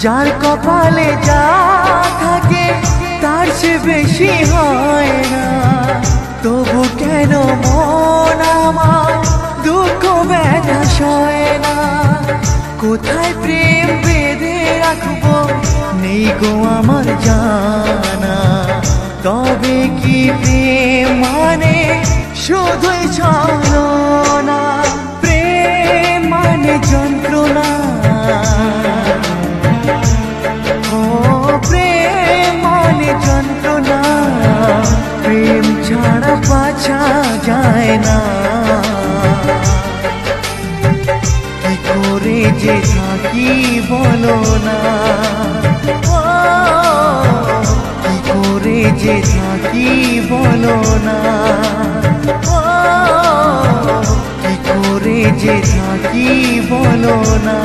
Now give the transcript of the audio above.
যার কপালে যা থাকে তার সে বেশি হয় না। তবু কেন মন আমার দুঃখ ব্যথা সয় না? কোথায় প্রেম বেঁধে রাখবো নেই গো আমার জানা। তবে কি প্রেম মানে শুধুই ছলনা? প্রেম মানে যন্ত্রণা, ও প্রেম মানে যন্ত্রণা। প্রেম ছাড়া বাঁচা যায় না। কি করে যে থাকি বলো না, কি করে যে থাকি বলো না, কি করে যে থাকি বলো না।